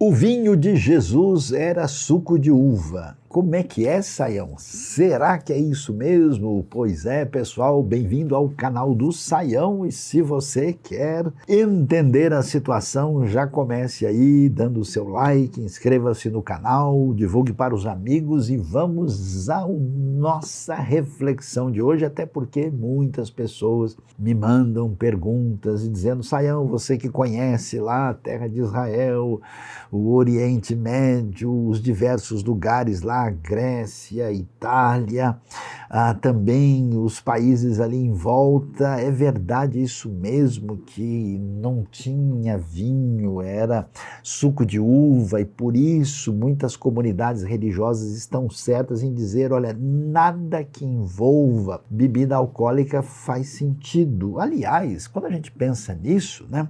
O vinho de Jesus era suco de uva. Como é que é, Saião? Será que é isso mesmo? Pois é, pessoal, bem-vindo ao canal do Saião. E se você quer entender a situação, já comece aí dando o seu like, inscreva-se no canal, divulgue para os amigos e vamos à nossa reflexão de hoje, até porque muitas pessoas me mandam perguntas e dizendo: Saião, você que conhece lá a terra de Israel, o Oriente Médio, os diversos lugares lá, Grécia, Itália, também os países ali em volta, é verdade isso mesmo que não tinha vinho, era suco de uva e por isso muitas comunidades religiosas estão certas em dizer, olha, nada que envolva bebida alcoólica faz sentido. Aliás, quando a gente pensa nisso, né?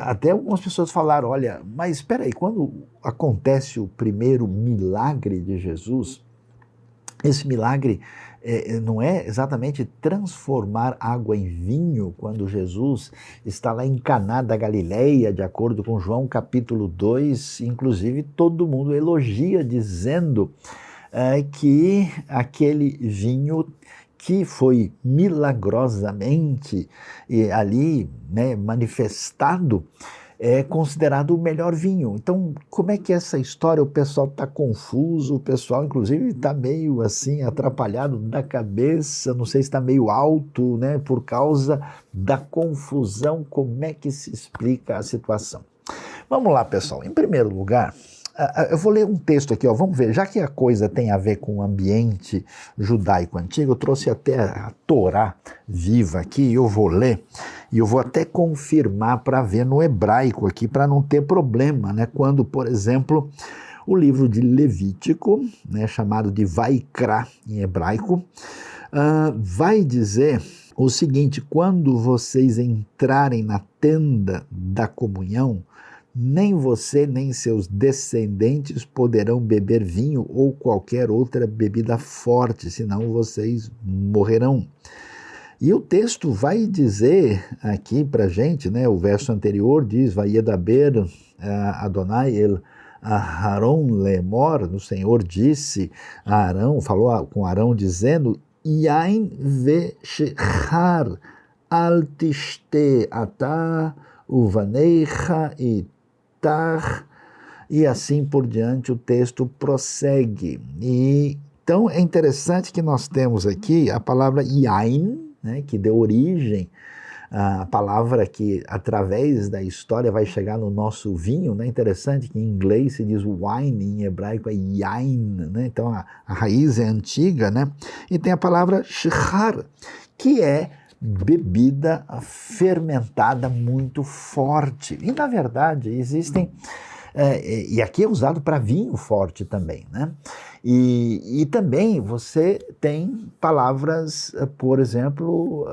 Até algumas pessoas falaram, olha, mas espera aí, quando acontece o primeiro milagre de Jesus, esse milagre não é exatamente transformar água em vinho, quando Jesus está lá em Caná da Galileia, de acordo com João capítulo 2, inclusive todo mundo elogia dizendo que aquele vinho que foi milagrosamente ali manifestado, é considerado o melhor vinho. Então, como é que essa história, o pessoal está confuso, o pessoal inclusive está meio assim atrapalhado da cabeça, não sei se está meio alto, né, por causa da confusão. Como é que se explica a situação? Vamos lá, pessoal. Em primeiro lugar, eu vou ler um texto aqui, vamos ver, já que a coisa tem a ver com o ambiente judaico antigo, eu trouxe até a Torá viva aqui, eu vou ler, e eu vou até confirmar para ver no hebraico aqui, para não ter problema, né? Quando, por exemplo, o livro de Levítico, né, chamado de Vaikra em hebraico, vai dizer o seguinte: quando vocês entrarem na tenda da comunhão, nem você nem seus descendentes poderão beber vinho ou qualquer outra bebida forte, senão vocês morrerão. E o texto vai dizer aqui para a gente, né, o verso anterior diz, Vayedaber Adonai el Aharon lemor, o Senhor disse a Arão, falou com Arão dizendo, Yain veshechar al tishte ata uvaneicha e assim por diante o texto prossegue. Então é interessante que nós temos aqui a palavra yain, né, que deu origem à palavra que através da história vai chegar no nosso vinho, né? Interessante que em inglês se diz wine, em hebraico é yain, né? Então a raiz é antiga, né? E tem a palavra shechar, que é bebida fermentada muito forte. E, na verdade, existem... e aqui é usado para vinho forte também, né? E também você tem palavras, por exemplo,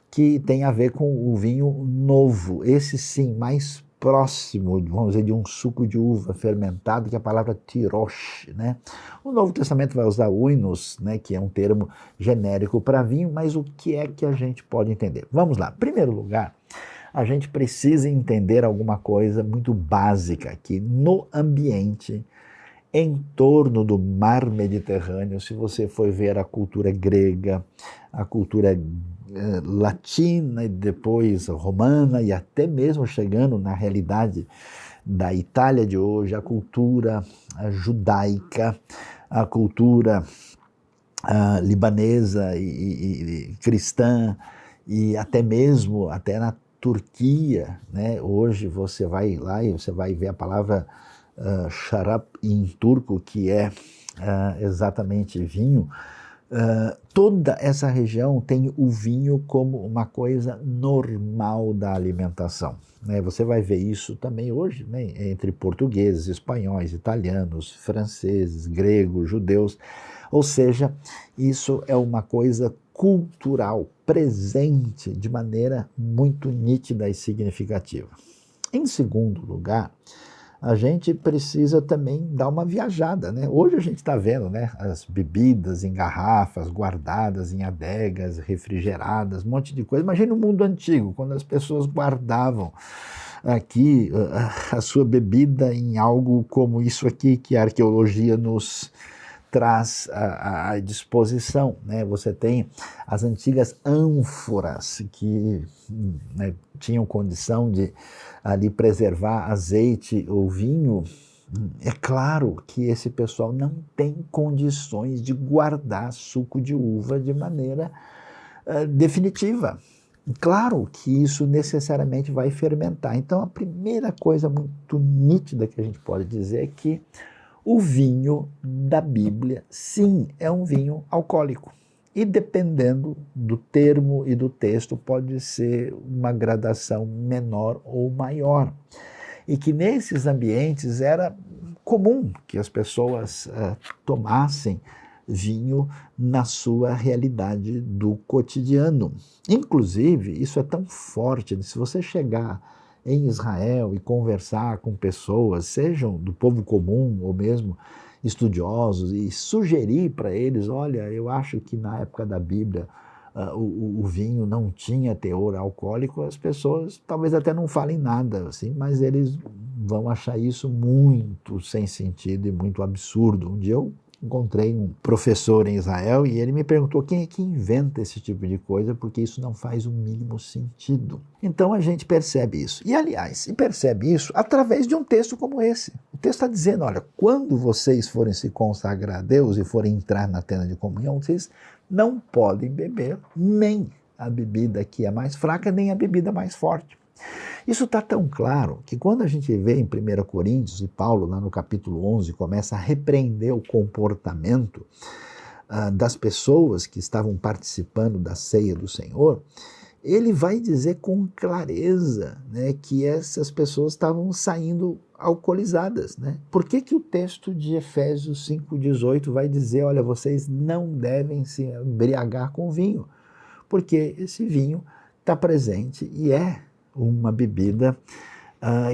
que tem a ver com o vinho novo. Esse sim, mais próximo, vamos dizer, de um suco de uva fermentado, que é a palavra tirosh, né? O Novo Testamento vai usar uinos, né, que é um termo genérico para vinho, mas o que é que a gente pode entender? Vamos lá. Em primeiro lugar, a gente precisa entender alguma coisa muito básica aqui no ambiente em torno do mar Mediterrâneo. Se você for ver a cultura grega, a cultura latina e depois romana e até mesmo chegando na realidade da Itália de hoje, a cultura judaica, a cultura libanesa e cristã e até mesmo até na Turquia, né? Hoje você vai lá e você vai ver a palavra şarap em turco, que é exatamente vinho. Toda essa região tem o vinho como uma coisa normal da alimentação, né? Você vai ver isso também hoje, né, entre portugueses, espanhóis, italianos, franceses, gregos, judeus. Ou seja, isso é uma coisa cultural, presente de maneira muito nítida e significativa. Em segundo lugar, a gente precisa também dar uma viajada, né? Hoje a gente está vendo, né, as bebidas em garrafas, guardadas em adegas, refrigeradas, um monte de coisa. Imagina o mundo antigo, quando as pessoas guardavam aqui a sua bebida em algo como isso aqui que a arqueologia nos traz à disposição, né? Você tem as antigas ânforas que, né, tinham condição de ali preservar azeite ou vinho. É claro que esse pessoal não tem condições de guardar suco de uva de maneira definitiva. Claro que isso necessariamente vai fermentar. Então, a primeira coisa muito nítida que a gente pode dizer é que o vinho da Bíblia, sim, é um vinho alcoólico. E dependendo do termo e do texto, pode ser uma gradação menor ou maior. E que nesses ambientes era comum que as pessoas tomassem vinho na sua realidade do cotidiano. Inclusive, isso é tão forte, se você chegar em Israel e conversar com pessoas, sejam do povo comum ou mesmo estudiosos, e sugerir para eles, olha, eu acho que na época da Bíblia o vinho não tinha teor alcoólico, as pessoas talvez até não falem nada, assim, mas eles vão achar isso muito sem sentido e muito absurdo. Um dia eu encontrei um professor em Israel e ele me perguntou quem é que inventa esse tipo de coisa, porque isso não faz o mínimo sentido. Então a gente percebe isso. E aliás, percebe isso através de um texto como esse. O texto está dizendo, olha, quando vocês forem se consagrar a Deus e forem entrar na tenda de comunhão, vocês não podem beber nem a bebida que é mais fraca, nem a bebida mais forte. Isso está tão claro que quando a gente vê em 1 Coríntios, e Paulo lá no capítulo 11 começa a repreender o comportamento das pessoas que estavam participando da ceia do Senhor, ele vai dizer com clareza, né, que essas pessoas estavam saindo alcoolizadas. Né? Por que o texto de Efésios 5,18 vai dizer, olha, vocês não devem se embriagar com vinho? Porque esse vinho está presente e é uma bebida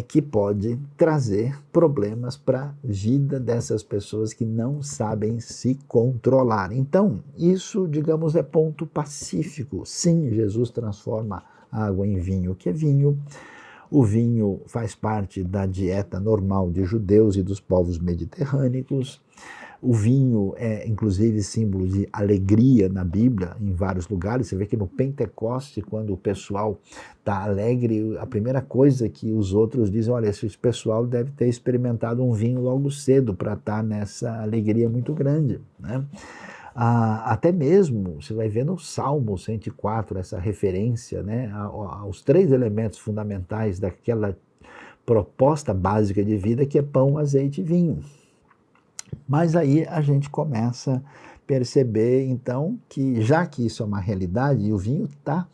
que pode trazer problemas para a vida dessas pessoas que não sabem se controlar. Então, isso, digamos, é ponto pacífico. Sim, Jesus transforma a água em vinho. O que é vinho? O vinho faz parte da dieta normal de judeus e dos povos mediterrâneos. O vinho é, inclusive, símbolo de alegria na Bíblia, em vários lugares. Você vê que no Pentecoste, quando o pessoal está alegre, a primeira coisa que os outros dizem, olha, esse pessoal deve ter experimentado um vinho logo cedo para estar nessa alegria muito grande, né? Até mesmo, você vai ver no Salmo 104, essa referência, né, aos três elementos fundamentais daquela proposta básica de vida, que é pão, azeite e vinho. Mas aí a gente começa a perceber, então, que já que isso é uma realidade, e o vinho está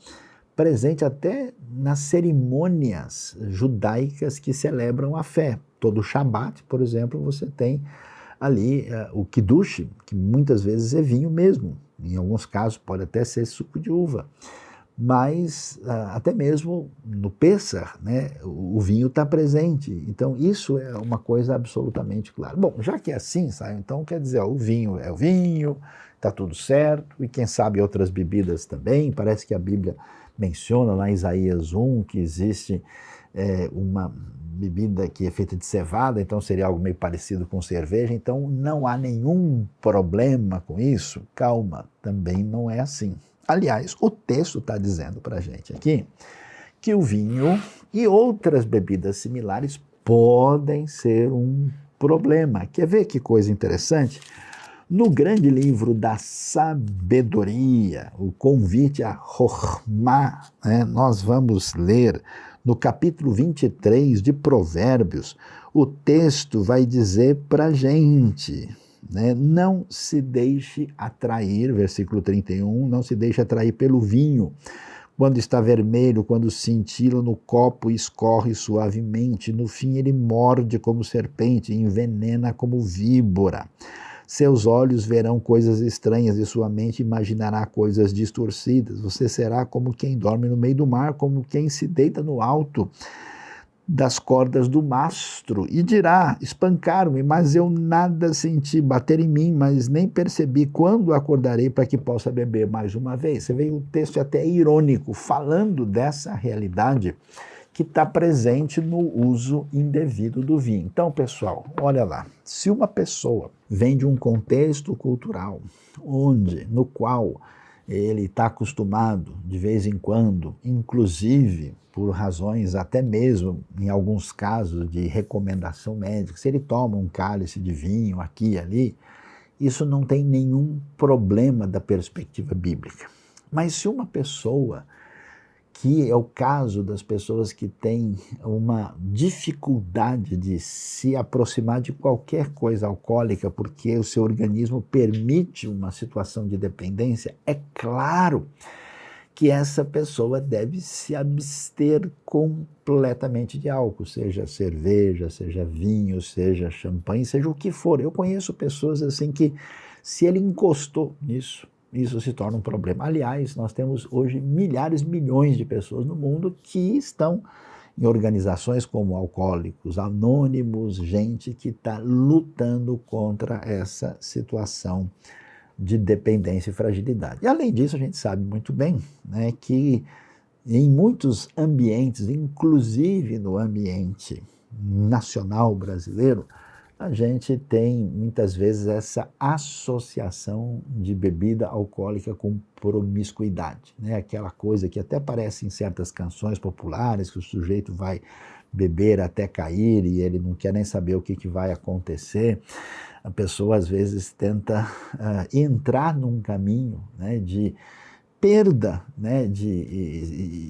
presente até nas cerimônias judaicas que celebram a fé. Todo Shabat, por exemplo, você tem ali o Kiddush, que muitas vezes é vinho mesmo. Em alguns casos pode até ser suco de uva. Mas até mesmo no Pêssar, né, o vinho está presente. Então isso é uma coisa absolutamente clara. Bom, já que é assim, sabe, então quer dizer, o vinho é o vinho, está tudo certo, e quem sabe outras bebidas também. Parece que a Bíblia menciona lá em Isaías 1 que existe uma bebida que é feita de cevada, então seria algo meio parecido com cerveja, então não há nenhum problema com isso. Calma, também não é assim. Aliás, o texto está dizendo para a gente aqui que o vinho e outras bebidas similares podem ser um problema. Quer ver que coisa interessante? No grande livro da sabedoria, o convite a Chokhmah, né, nós vamos ler no capítulo 23 de Provérbios, o texto vai dizer para a gente, né, não se deixe atrair, versículo 31, não se deixe atrair pelo vinho, quando está vermelho, quando cintila no copo e escorre suavemente, no fim ele morde como serpente, envenena como víbora. Seus olhos verão coisas estranhas e sua mente imaginará coisas distorcidas. Você será como quem dorme no meio do mar, como quem se deita no alto das cordas do mastro e dirá, espancaram-me, mas eu nada senti, bater em mim, mas nem percebi quando acordarei para que possa beber mais uma vez. Você vê, o texto é até irônico, falando dessa realidade que está presente no uso indevido do vinho. Então, pessoal, olha lá, se uma pessoa vem de um contexto cultural no qual ele está acostumado, de vez em quando, inclusive por razões até mesmo, em alguns casos, de recomendação médica, se ele toma um cálice de vinho aqui e ali, isso não tem nenhum problema da perspectiva bíblica. Mas se uma pessoa, que é o caso das pessoas que têm uma dificuldade de se aproximar de qualquer coisa alcoólica, porque o seu organismo permite uma situação de dependência, é claro que essa pessoa deve se abster completamente de álcool, seja cerveja, seja vinho, seja champanhe, seja o que for. Eu conheço pessoas assim que, se ele encostou nisso, isso se torna um problema. Aliás, nós temos hoje milhares, milhões de pessoas no mundo que estão em organizações como Alcoólicos Anônimos, gente que está lutando contra essa situação de dependência e fragilidade. E além disso, a gente sabe muito bem, né, que em muitos ambientes, inclusive no ambiente nacional brasileiro, a gente tem muitas vezes essa associação de bebida alcoólica com promiscuidade, né? Aquela coisa que até aparece em certas canções populares, que o sujeito vai beber até cair e ele não quer nem saber o que vai acontecer. A pessoa às vezes tenta entrar num caminho, né, de perda, né,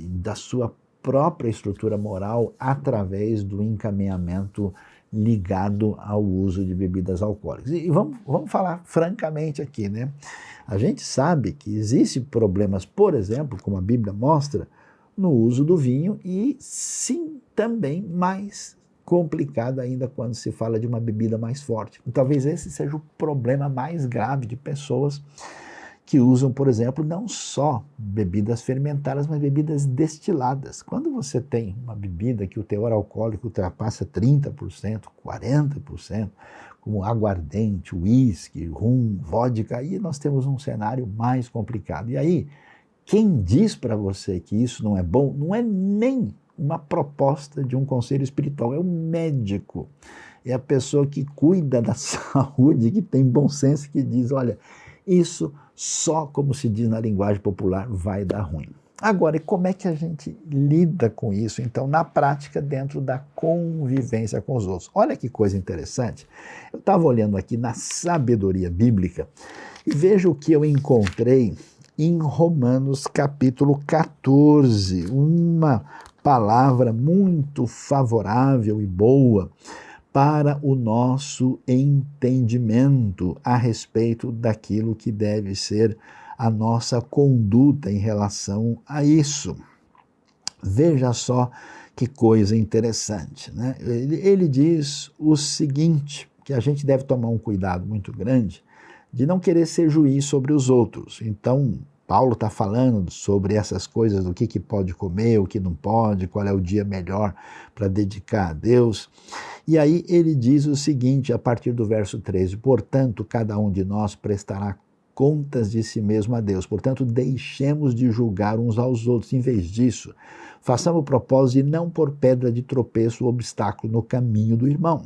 da sua própria estrutura moral através do encaminhamento ligado ao uso de bebidas alcoólicas. E vamos falar francamente aqui, né? A gente sabe que existem problemas, por exemplo, como a Bíblia mostra, no uso do vinho e sim, também mais complicado ainda quando se fala de uma bebida mais forte. E talvez esse seja o problema mais grave de pessoas que usam, por exemplo, não só bebidas fermentadas, mas bebidas destiladas. Quando você tem uma bebida que o teor alcoólico ultrapassa 30%, 40%, como aguardente, uísque, rum, vodka, aí nós temos um cenário mais complicado. E aí, quem diz para você que isso não é bom, não é nem uma proposta de um conselho espiritual, é o médico, é a pessoa que cuida da saúde, que tem bom senso, que diz, olha, isso só, como se diz na linguagem popular, vai dar ruim. Agora, e como é que a gente lida com isso, então, na prática, dentro da convivência com os outros? Olha que coisa interessante. Eu estava olhando aqui na sabedoria bíblica e veja o que eu encontrei em Romanos capítulo 14, uma palavra muito favorável e boa para o nosso entendimento a respeito daquilo que deve ser a nossa conduta em relação a isso. Veja só que coisa interessante, né? Ele diz o seguinte, que a gente deve tomar um cuidado muito grande de não querer ser juiz sobre os outros. Então, Paulo está falando sobre essas coisas, do que pode comer, o que não pode, qual é o dia melhor para dedicar a Deus. E aí ele diz o seguinte, a partir do verso 13, portanto, cada um de nós prestará contas de si mesmo a Deus. Portanto, deixemos de julgar uns aos outros. Em vez disso, façamos o propósito de não pôr pedra de tropeço ou obstáculo no caminho do irmão.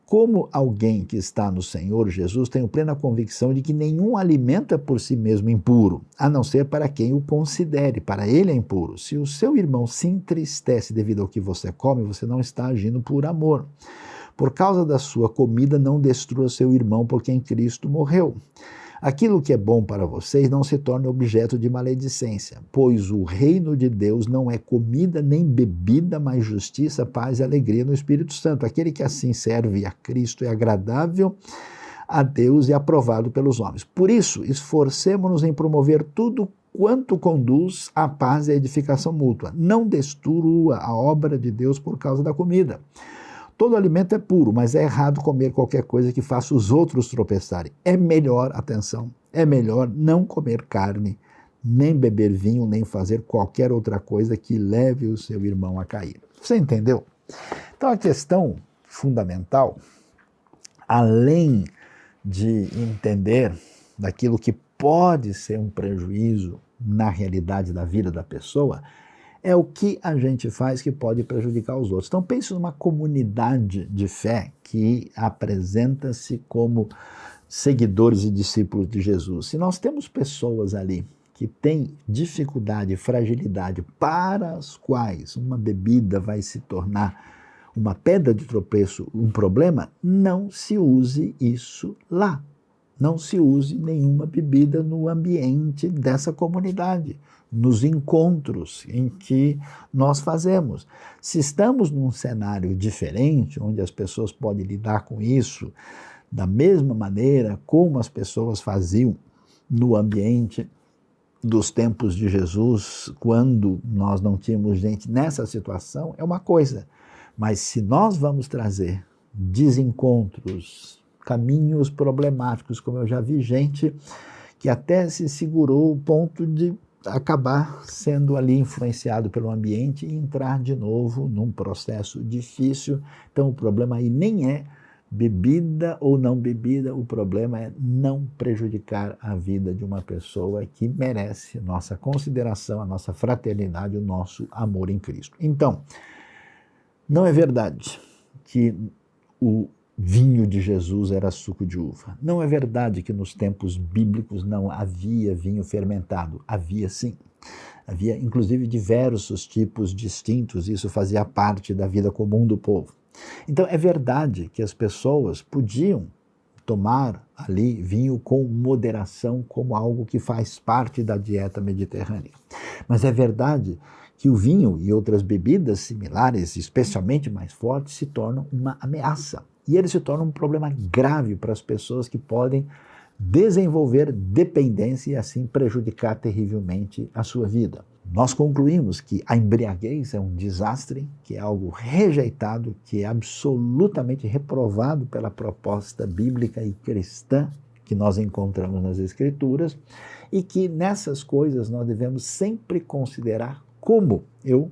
Como alguém que está no Senhor Jesus, tenho plena convicção de que nenhum alimento é por si mesmo impuro, a não ser para quem o considere, para ele é impuro. Se o seu irmão se entristece devido ao que você come, você não está agindo por amor. Por causa da sua comida, não destrua seu irmão por quem Cristo morreu. Aquilo que é bom para vocês não se torne objeto de maledicência, pois o reino de Deus não é comida nem bebida, mas justiça, paz e alegria no Espírito Santo. Aquele que assim serve a Cristo é agradável a Deus e aprovado pelos homens. Por isso, esforcemo-nos em promover tudo quanto conduz à paz e à edificação mútua. Não destrua a obra de Deus por causa da comida. Todo alimento é puro, mas é errado comer qualquer coisa que faça os outros tropeçarem. É melhor, atenção, é melhor não comer carne, nem beber vinho, nem fazer qualquer outra coisa que leve o seu irmão a cair. Você entendeu? Então a questão fundamental, além de entender daquilo que pode ser um prejuízo na realidade da vida da pessoa, é o que a gente faz que pode prejudicar os outros. Então pense numa comunidade de fé que apresenta-se como seguidores e discípulos de Jesus. Se nós temos pessoas ali que têm dificuldade e fragilidade para as quais uma bebida vai se tornar uma pedra de tropeço, um problema, não se use isso lá. Não se use nenhuma bebida no ambiente dessa comunidade, nos encontros em que nós fazemos. Se estamos num cenário diferente, onde as pessoas podem lidar com isso da mesma maneira como as pessoas faziam no ambiente dos tempos de Jesus, quando nós não tínhamos gente nessa situação, é uma coisa. Mas se nós vamos trazer desencontros, caminhos problemáticos, como eu já vi gente que até se segurou ao ponto de acabar sendo ali influenciado pelo ambiente e entrar de novo num processo difícil. Então o problema aí nem é bebida ou não bebida, o problema é não prejudicar a vida de uma pessoa que merece nossa consideração, a nossa fraternidade, o nosso amor em Cristo. Então, não é verdade que o vinho de Jesus era suco de uva. Não é verdade que nos tempos bíblicos não havia vinho fermentado. Havia sim. Havia inclusive diversos tipos distintos, isso fazia parte da vida comum do povo. Então é verdade que as pessoas podiam tomar ali vinho com moderação, como algo que faz parte da dieta mediterrânea. Mas é verdade que o vinho e outras bebidas similares, especialmente mais fortes, se tornam uma ameaça. E ele se torna um problema grave para as pessoas que podem desenvolver dependência e assim prejudicar terrivelmente a sua vida. Nós concluímos que a embriaguez é um desastre, que é algo rejeitado, que é absolutamente reprovado pela proposta bíblica e cristã que nós encontramos nas Escrituras, e que nessas coisas nós devemos sempre considerar como eu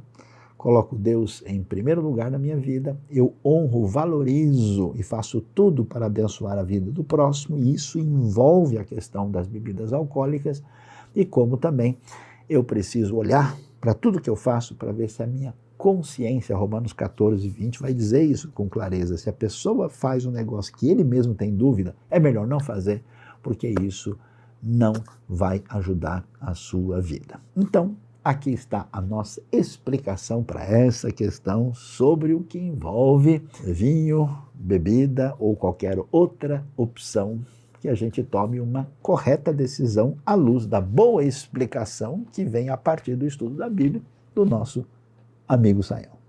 coloco Deus em primeiro lugar na minha vida, eu honro, valorizo e faço tudo para abençoar a vida do próximo, e isso envolve a questão das bebidas alcoólicas, e como também eu preciso olhar para tudo que eu faço para ver se a minha consciência, Romanos 14, 20, vai dizer isso com clareza. Se a pessoa faz um negócio que ele mesmo tem dúvida, é melhor não fazer, porque isso não vai ajudar a sua vida. Então, aqui está a nossa explicação para essa questão sobre o que envolve vinho, bebida ou qualquer outra opção, que a gente tome uma correta decisão à luz da boa explicação que vem a partir do estudo da Bíblia do nosso amigo Sayão.